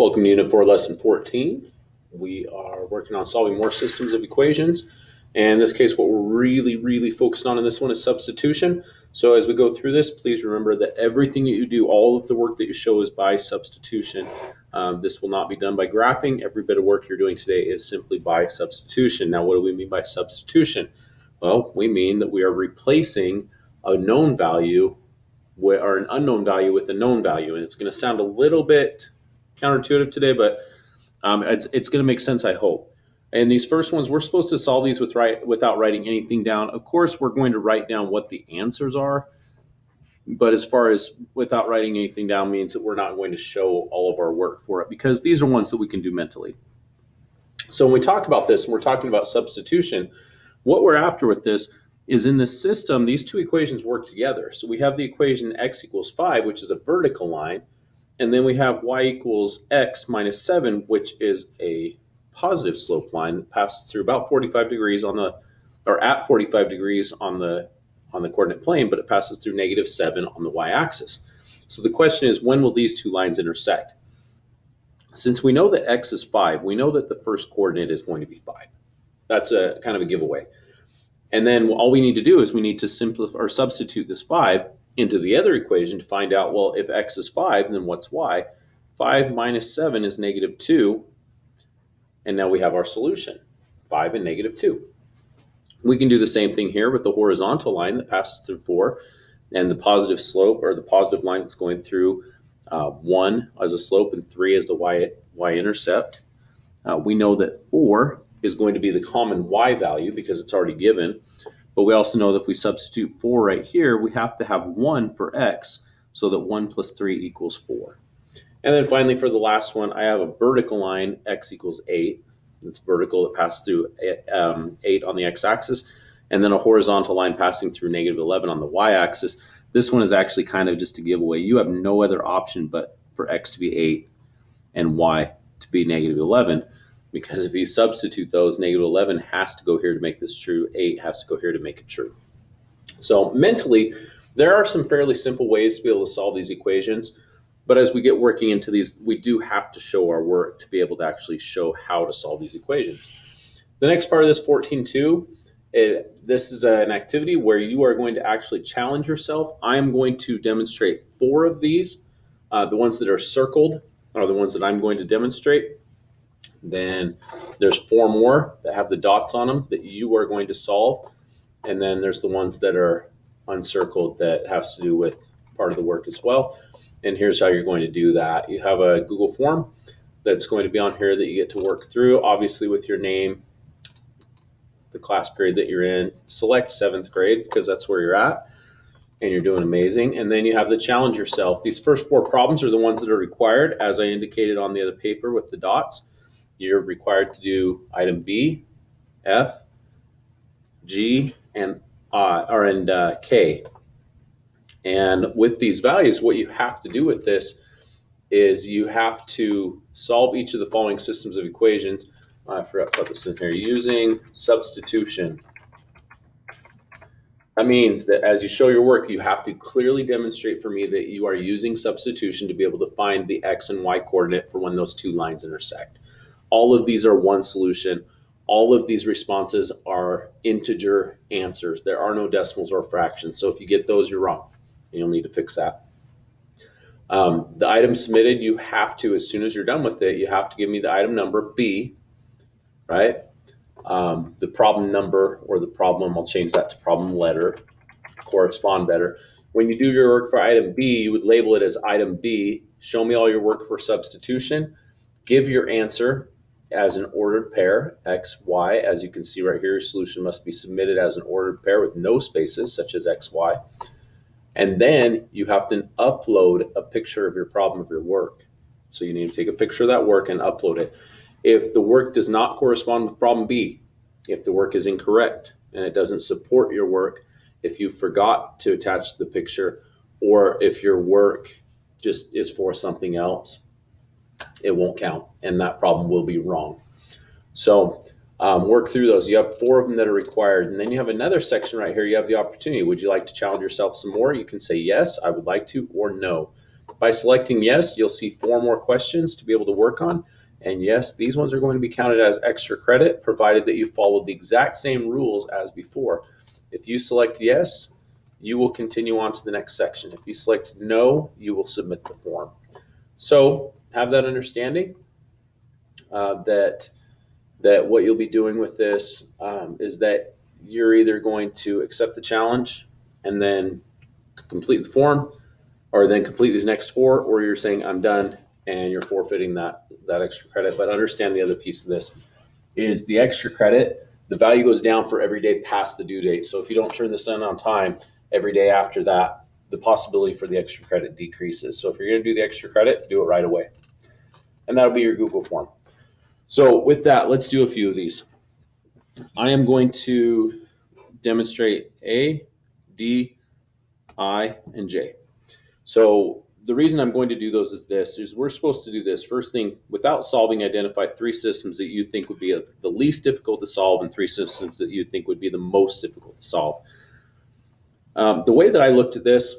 Welcome to Unit 4, Lesson 14. We are working on solving more systems of equations. And in this case, what we're really focused on in this one is substitution. So as we go through this, please remember that everything that you do, all of the work that you show is by substitution. This will not be done by graphing. Every bit of work you're doing today is simply by substitution. Now, what do we mean by substitution? Well, we mean that we are replacing a known value or an unknown value with a known value. And it's going to sound a little bit counterintuitive today, but it's going to make sense, I hope. And these first ones, we're supposed to solve these without writing anything down. Of course, we're going to write down what the answers are, but as far as without writing anything down means that we're not going to show all of our work for it, because these are ones that we can do mentally. So when we talk about this, and we're talking about substitution, what we're after with this is in this system, these two equations work together. So we have the equation x equals 5, which is a vertical line. And then we have y equals x minus 7, which is a positive slope line that passes through about 45 degrees at 45 degrees on the coordinate plane, but it passes through negative 7 on the y-axis. So the question is, when will these two lines intersect? Since we know that x is 5, we know that the first coordinate is going to be 5. That's a kind of a giveaway. And then all we need to do is we need to simplify or substitute this 5 into the other equation to find out, well, if x is 5, then what's y? 5 minus 7 is negative 2. And now we have our solution, 5 and negative 2. We can do the same thing here with the horizontal line that passes through 4 and the positive slope, or the positive line that's going through 1 as a slope and 3 as the y-intercept. We know that 4 is going to be the common y value because it's already given. But we also know that if we substitute 4 right here, we have to have 1 for x, so that 1 plus 3 equals 4. And then finally, for the last one, I have a vertical line, x equals 8. It's vertical, it passes through 8 on the x-axis, and then a horizontal line passing through negative 11 on the y-axis. This one is actually kind of just a giveaway. You have no other option but for x to be 8 and y to be negative 11. Because if you substitute those, negative 11 has to go here to make this true. 8 has to go here to make it true. So mentally, there are some fairly simple ways to be able to solve these equations. But as we get working into these, we do have to show our work to be able to actually show how to solve these equations. The next part of this 14.2, this is an activity where you are going to actually challenge yourself. I am going to demonstrate 4 of these. The ones that are circled are the ones that I'm going to demonstrate. Then there's 4 more that have the dots on them that you are going to solve. And then there's the ones that are uncircled that has to do with part of the work as well. And here's how you're going to do that. You have a Google form that's going to be on here that you get to work through, obviously with your name, the class period that you're in. Select 7th grade because that's where you're at and you're doing amazing. And then you have to challenge yourself. These first 4 problems are the ones that are required, as I indicated on the other paper with the dots. You're required to do item B, F, G, and K. And with these values, what you have to do with this is you have to solve each of the following systems of equations. I forgot to put this in here. Using substitution. That means that as you show your work, you have to clearly demonstrate for me that you are using substitution to be able to find the x and y coordinate for when those two lines intersect. All of these are one solution. All of these responses are integer answers. There are no decimals or fractions. So if you get those, you're wrong. And you'll need to fix that. The item submitted, you have to, as soon as you're done with it, you have to give me the item number B, right? The problem number or the problem, I'll change that to problem letter, correspond better. When you do your work for item B, you would label it as item B. Show me all your work for substitution. Give your answer as an ordered pair, X, Y. As you can see right here, your solution must be submitted as an ordered pair with no spaces, such as X, Y. And then you have to upload a picture of your problem of your work. So you need to take a picture of that work and upload it. If the work does not correspond with problem B, if the work is incorrect and it doesn't support your work, if you forgot to attach the picture, or if your work just is for something else, it won't count, and that problem will be wrong. So work through those. You have 4 of them that are required, and then you have another section right here. You have the opportunity. Would you like to challenge yourself some more? You can say yes, I would like to, or no. By selecting yes, you'll see 4 more questions to be able to work on. And yes, these ones are going to be counted as extra credit, provided that you follow the exact same rules as before. If you select yes, you will continue on to the next section. If you select no, you will submit the form. So have that understanding that what you'll be doing with this is that you're either going to accept the challenge and then complete the form, or then complete these next 4, or you're saying I'm done and you're forfeiting that extra credit. But understand the other piece of this is the extra credit, the value goes down for every day past the due date. So if you don't turn this in on time, every day after that, the possibility for the extra credit decreases. So if you're going to do the extra credit, do it right away. And that'll be your Google form. So with that, let's do a few of these. I am going to demonstrate A, D, I, and J. So the reason I'm going to do those is we're supposed to do this. First thing, without solving, identify 3 systems that you think would be the least difficult to solve and 3 systems that you think would be the most difficult to solve. The way that I looked at this,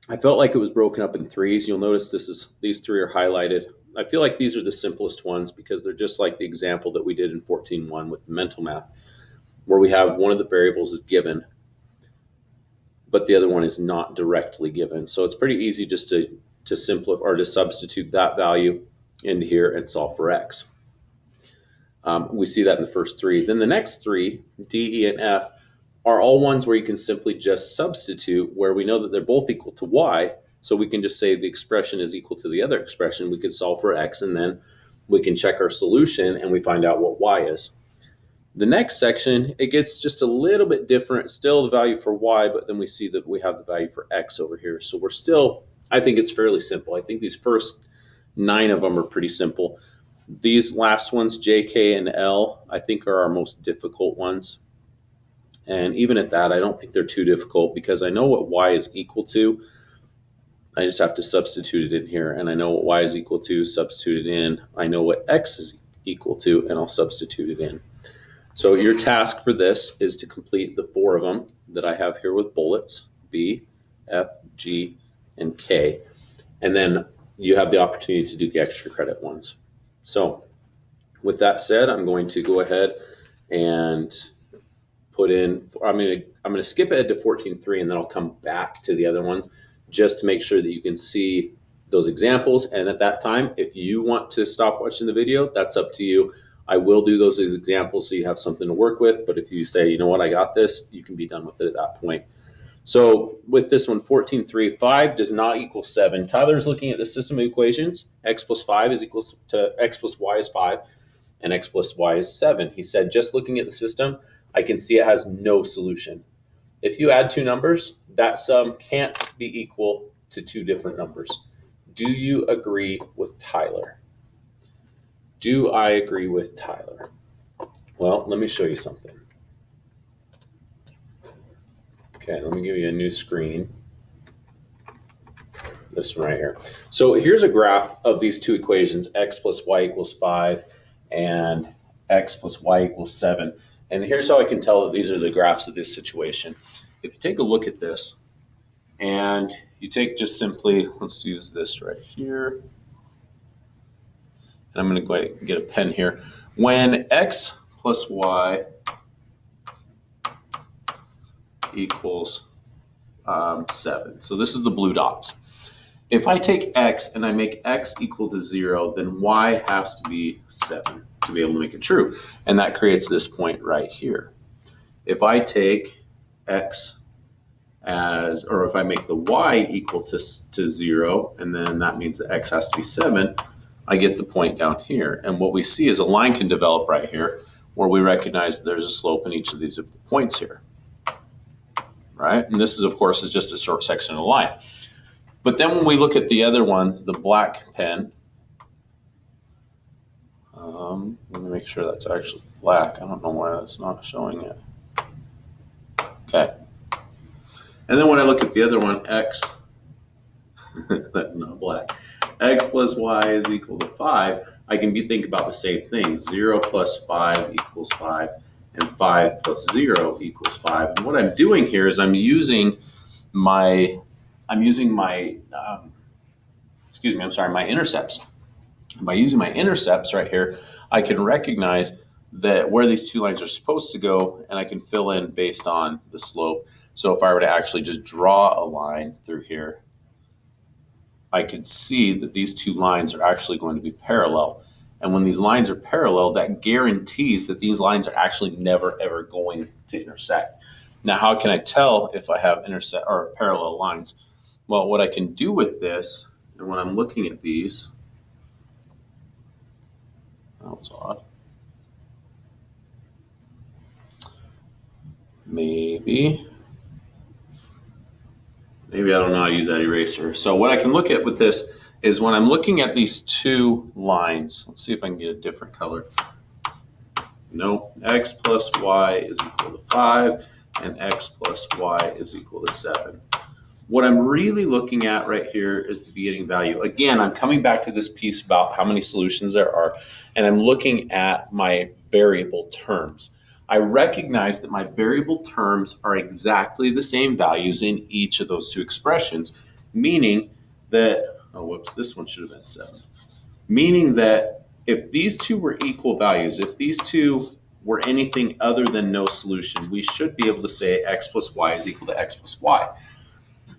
I felt like it was broken up in 3s. You'll notice these 3 are highlighted. I feel like these are the simplest ones because they're just like the example that we did in 14.1 with the mental math, where we have one of the variables is given, but the other one is not directly given. So it's pretty easy just to simplify or to substitute that value into here and solve for x. We see that in the first 3. Then the next 3, D, E, and F, are all ones where you can simply just substitute where we know that they're both equal to y. So we can just say the expression is equal to the other expression. We could solve for x, and then we can check our solution and we find out what y is. The next section, it gets just a little bit different, still the value for y, but then we see that we have the value for x over here. So we're still, I think it's fairly simple. I think these first 9 of them are pretty simple. These last ones, J, K, and L, I think are our most difficult ones. And even at that, I don't think they're too difficult because I know what y is equal to. I just have to substitute it in here. And I know what y is equal to, substitute it in. I know what x is equal to, and I'll substitute it in. So your task for this is to complete the 4 of them that I have here with bullets, B, F, G, and K. And then you have the opportunity to do the extra credit ones. So with that said, I'm going to go ahead and put in, I'm going to skip ahead to 14.3 and then I'll come back to the other ones just to make sure that you can see those examples. And at that time, if you want to stop watching the video, that's up to you. I will do those as examples so you have something to work with. But if you say, you know what, I got this, you can be done with it at that point. So with this one, 14.3, 5 does not equal 7. Tyler's looking at the system of equations. X plus 5 is equal to X plus Y is 5, and X plus Y is 7. He said, just looking at the system, I can see it has no solution. If you add 2 numbers, that sum can't be equal to 2 different numbers. Do you agree with Tyler? Do I agree with Tyler? Well, let me show you something. Okay, let me give you a new screen. This one right here. So here's a graph of these 2 equations, x plus y equals 5 and x plus y equals 7. And here's how I can tell that these are the graphs of this situation. If you take a look at this and you take just simply, let's use this right here. And I'm going to go ahead and get a pen here. When x plus y equals 7. So this is the blue dots. If I take x and I make x equal to 0, then y has to be 7 to be able to make it true. And that creates this point right here. If I take x or if I make the y equal to 0, and then that means that x has to be 7, I get the point down here. And what we see is a line can develop right here where we recognize that there's a slope in each of these points here, right? And this is, of course, is just a short section of the line. But then when we look at the other one, the black pen, let me make sure that's actually black. I don't know why that's not showing it. Okay. And then when I look at the other one, x, that's not black. X plus y is equal to 5. I can think about the same thing. 0 plus 5 equals 5, and 5 plus 0 equals 5. And what I'm doing here is I'm using my my intercepts. By using my intercepts right here, I can recognize that where these two lines are supposed to go, and I can fill in based on the slope. So if I were to actually just draw a line through here, I could see that these two lines are actually going to be parallel. And when these lines are parallel, that guarantees that these lines are actually never ever going to intersect. Now, how can I tell if I have intersect or parallel lines? Well, what I can do with this, and when I'm looking at these, that was odd. Maybe I don't know how to use that eraser. So what I can look at with this is when I'm looking at these two lines, let's see if I can get a different color. No, x plus y is equal to 5, and x plus y is equal to 7. What I'm really looking at right here is the beginning value. Again, I'm coming back to this piece about how many solutions there are, and I'm looking at my variable terms. I recognize that my variable terms are exactly the same values in each of those two expressions, meaning that, this one should have been 7. Meaning that if these two were equal values, if these two were anything other than no solution, we should be able to say x plus y is equal to x plus y.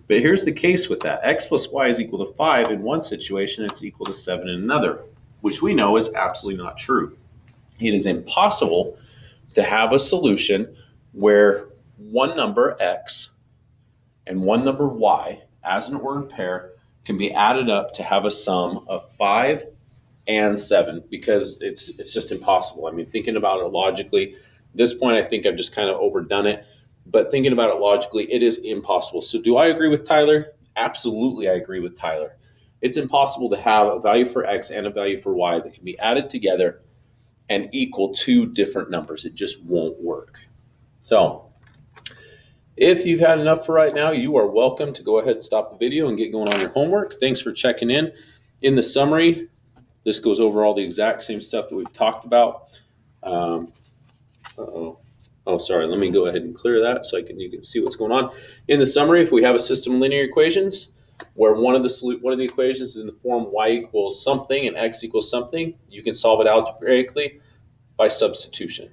But here's the case with that. X plus y is equal to 5 in one situation, it's equal to 7 in another, which we know is absolutely not true. It is impossible to have a solution where one number x and one number y as an ordered pair can be added up to have a sum of 5 and 7, because it's just impossible. I mean, thinking about it logically, at this point, I think I've just kind of overdone it. But thinking about it logically, it is impossible. So do I agree with Tyler? Absolutely, I agree with Tyler. It's impossible to have a value for x and a value for y that can be added together and equal two different numbers. It just won't work. So if you've had enough for right now, you are welcome to go ahead and stop the video and get going on your homework. Thanks for checking in. In the summary, this goes over all the exact same stuff that we've talked about. Sorry. Let me go ahead and clear that so you can see what's going on. In the summary, if we have a system of linear equations where one of the equations is in the form y equals something and x equals something, you can solve it algebraically by substitution.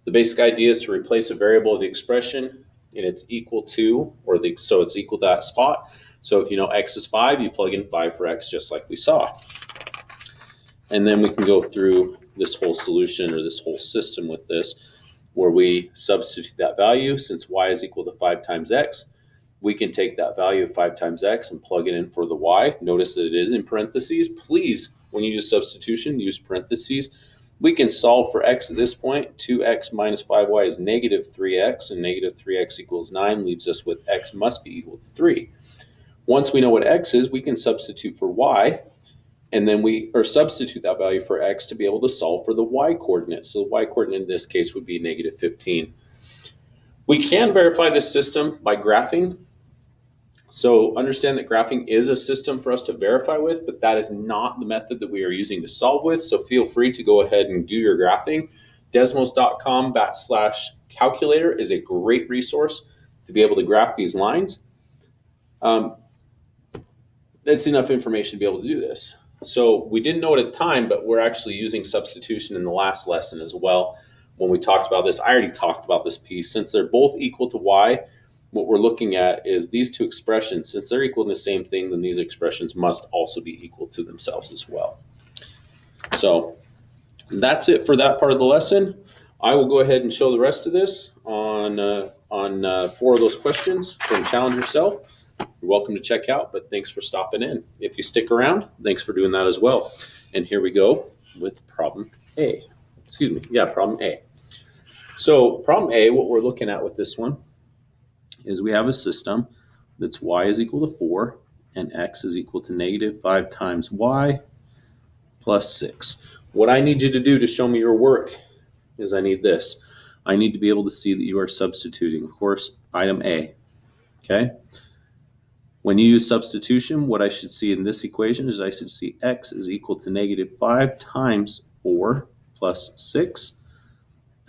The basic idea is to replace a variable of the expression and it's equal to, so it's equal to that spot. So if you know x is 5, you plug in 5 for x just like we saw. And then we can go through this whole solution or this whole system with this, where we substitute that value. Since y is equal to 5 times x, we can take that value of 5 times x and plug it in for the y. Notice that it is in parentheses. Please, when you use substitution, use parentheses. We can solve for x at this point. 2x minus 5y is negative 3x, and negative 3x equals 9 leaves us with x must be equal to 3. Once we know what x is, we can substitute for y, and then substitute that value for x to be able to solve for the y coordinate. So the y coordinate in this case would be negative 15. We can verify this system by graphing. So understand that graphing is a system for us to verify with, but that is not the method that we are using to solve with. So feel free to go ahead and do your graphing. Desmos.com/calculator is a great resource to be able to graph these lines. That's enough information to be able to do this. So we didn't know it at the time, but we're actually using substitution in the last lesson as well. When we talked about this, I already talked about this piece. Since they're both equal to y, what we're looking at is these two expressions. Since they're equal to the same thing, then these expressions must also be equal to themselves as well. So that's it for that part of the lesson. I will go ahead and show the rest of this on 4 of those questions from Challenge Yourself. You're welcome to check out, but thanks for stopping in. If you stick around, thanks for doing that as well. And here we go with problem A. Problem A. So problem A, what we're looking at with this one is we have a system that's y is equal to 4 and x is equal to negative 5 times y plus 6. What I need you to do to show me your work is I need this. I need to be able to see that you are substituting. Of course, item A. Okay? When you use substitution, what I should see in this equation is I should see x is equal to negative 5 times 4 plus 6.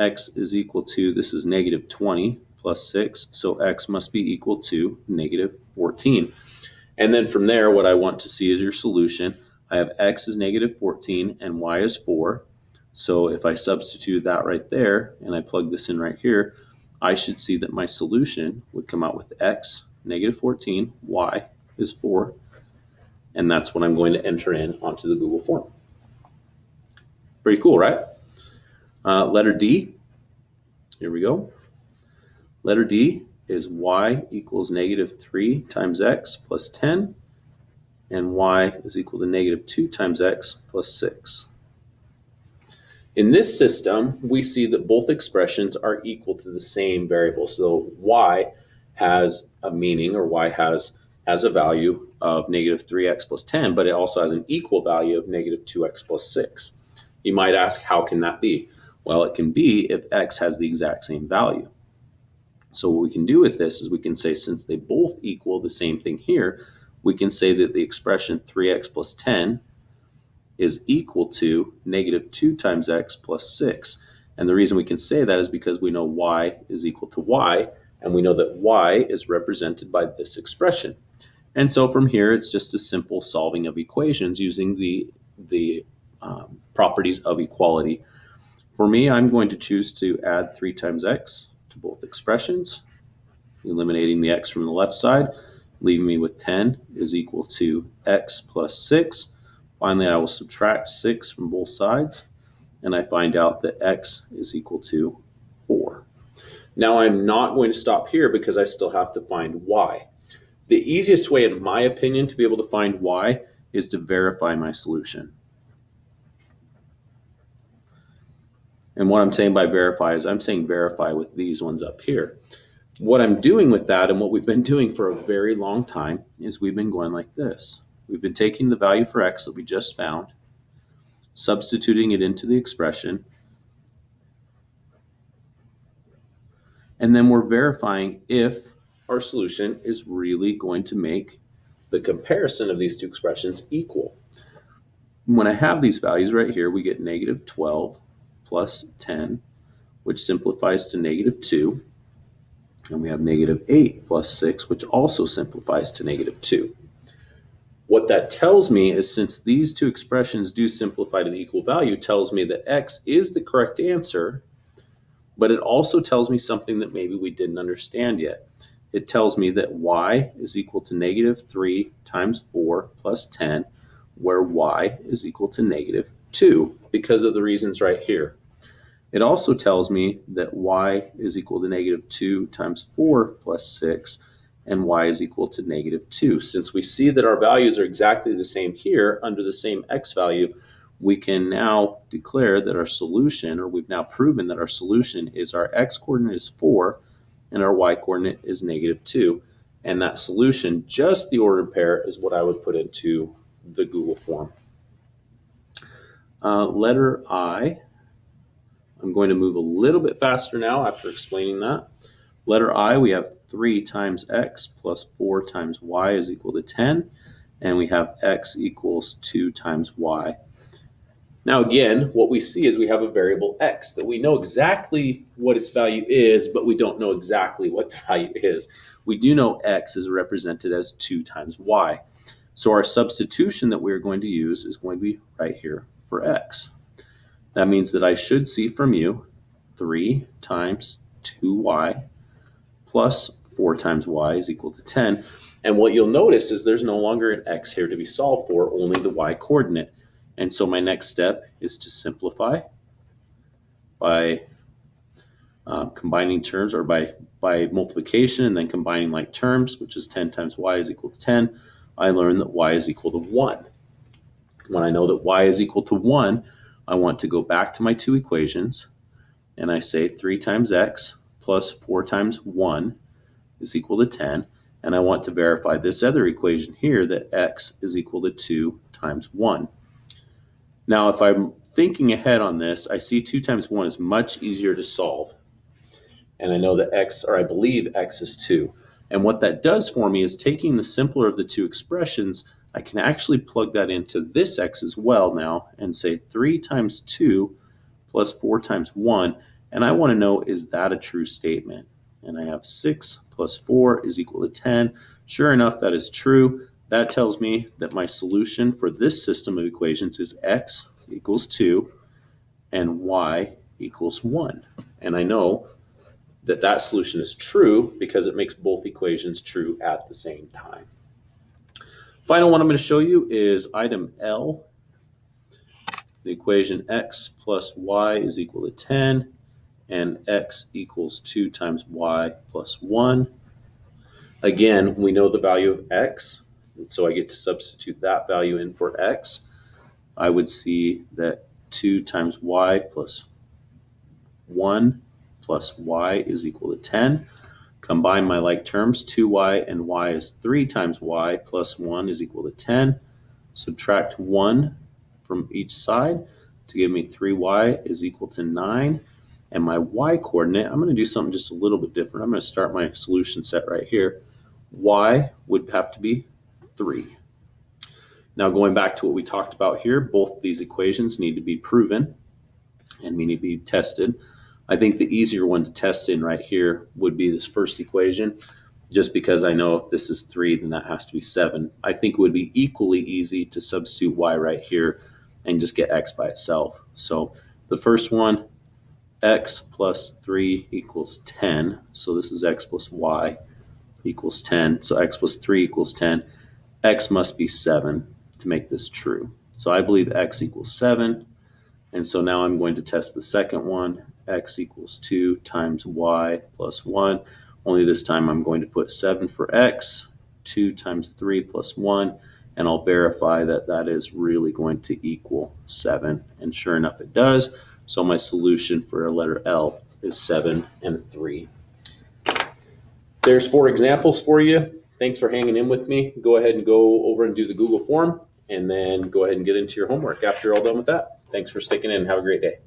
X is equal to, this is negative 20 plus 6, so x must be equal to negative 14. And then from there, what I want to see is your solution. I have x is negative 14 and y is 4. So if I substitute that right there and I plug this in right here, I should see that my solution would come out with x, negative 14, y is 4. And that's what I'm going to enter in onto the Google form. Pretty cool, right? Letter D, here we go. Letter D is y equals negative 3 times x plus 10, and y is equal to negative 2 times x plus 6. In this system, we see that both expressions are equal to the same variable. So y has a meaning, or y has a value of negative 3x plus 10, but it also has an equal value of negative 2x plus 6. You might ask, how can that be? Well, it can be if x has the exact same value. So what we can do with this is we can say, since they both equal the same thing here, we can say that the expression 3x plus 10 is equal to negative 2 times x plus 6. And the reason we can say that is because we know y is equal to y, and we know that y is represented by this expression. And so from here, it's just a simple solving of equations using the properties of equality. For me, I'm going to choose to add 3 times x to both expressions, eliminating the x from the left side, leaving me with 10 is equal to x plus 6. Finally, I will subtract 6 from both sides, and I find out that x is equal to 4. Now, I'm not going to stop here because I still have to find y. The easiest way, in my opinion, to be able to find y is to verify my solution. And what I'm saying by verify is I'm saying verify with these ones up here. What I'm doing with that, and what we've been doing for a very long time, is we've been going like this. We've been taking the value for x that we just found, substituting it into the expression, and then we're verifying if our solution is really going to make the comparison of these two expressions equal. When I have these values right here, we get negative 12 plus 10, which simplifies to negative 2. And we have negative 8 plus 6, which also simplifies to negative 2. What that tells me is, since these two expressions do simplify to the equal value, tells me that x is the correct answer, but it also tells me something that maybe we didn't understand yet. It tells me that y is equal to negative 3 times 4 plus 10, where y is equal to negative 2, because of the reasons right here. It also tells me that y is equal to negative 2 times 4 plus 6, and y is equal to negative 2. Since we see that our values are exactly the same here under the same x value, we can now declare that our solution, or we've now proven that our solution is our x coordinate is 4 and our y coordinate is negative 2. And that solution, just the ordered pair, is what I would put into the Google form. Letter I. I'm going to move a little bit faster now after explaining that. Letter I, we have 3 times x plus 4 times y is equal to 10, and we have x equals 2 times y. Now again, what we see is we have a variable x that we know exactly what its value is, but we don't know exactly what the value is. We do know x is represented as 2 times y. So our substitution that we're going to use is going to be right here for x. That means that I should see from you 3 times 2y plus 4 times y is equal to 10. And what you'll notice is there's no longer an x here to be solved for, only the y coordinate. And so my next step is to simplify by combining terms, or by multiplication and then combining like terms, which is 10 times y is equal to 10. I learned that y is equal to 1. When I know that y is equal to 1, I want to go back to my two equations, and I say 3 times x plus 4 times 1 is equal to 10, and I want to verify this other equation here, that x is equal to 2 times 1. Now, if I'm thinking ahead on this, I see 2 times 1 is much easier to solve, and I know that x, or I believe x is 2. And what that does for me is, taking the simpler of the two expressions, I can actually plug that into this x as well now and say 3 times 2 plus 4 times 1. And I want to know, is that a true statement? And I have 6 plus 4 is equal to 10. Sure enough, that is true. That tells me that my solution for this system of equations is x equals 2 and y equals 1. And I know that that solution is true because it makes both equations true at the same time. Final one I'm going to show you is item L. The equation x plus y is equal to 10 and x equals 2 times y plus 1. Again, we know the value of x, and so I get to substitute that value in for x. I would see that 2 times y plus 1 plus y is equal to 10. Combine my like terms, 2y and y is 3 times y plus 1 is equal to 10. Subtract 1 from each side to give me 3y is equal to 9. And my y coordinate, I'm going to do something just a little bit different. I'm going to start my solution set right here. Y would have to be 3. Now going back to what we talked about here, both of these equations need to be proven and we need to be tested. I think the easier one to test in right here would be this first equation, just because I know if this is 3, then that has to be 7. I think it would be equally easy to substitute y right here and just get x by itself. So the first one, x plus 3 equals 10. So this is x plus y equals 10. So x plus 3 equals 10. X must be 7 to make this true. So I believe x equals 7. And so now I'm going to test the second one, x equals 2 times y plus 1. Only this time I'm going to put 7 for x, 2 times 3 plus 1, and I'll verify that that is really going to equal 7. And sure enough, it does. So my solution for a letter L is 7 and 3. There's 4 examples for you. Thanks for hanging in with me. Go ahead and go over and do the Google form, and then go ahead and get into your homework after you're all done with that. Thanks for sticking in. Have a great day.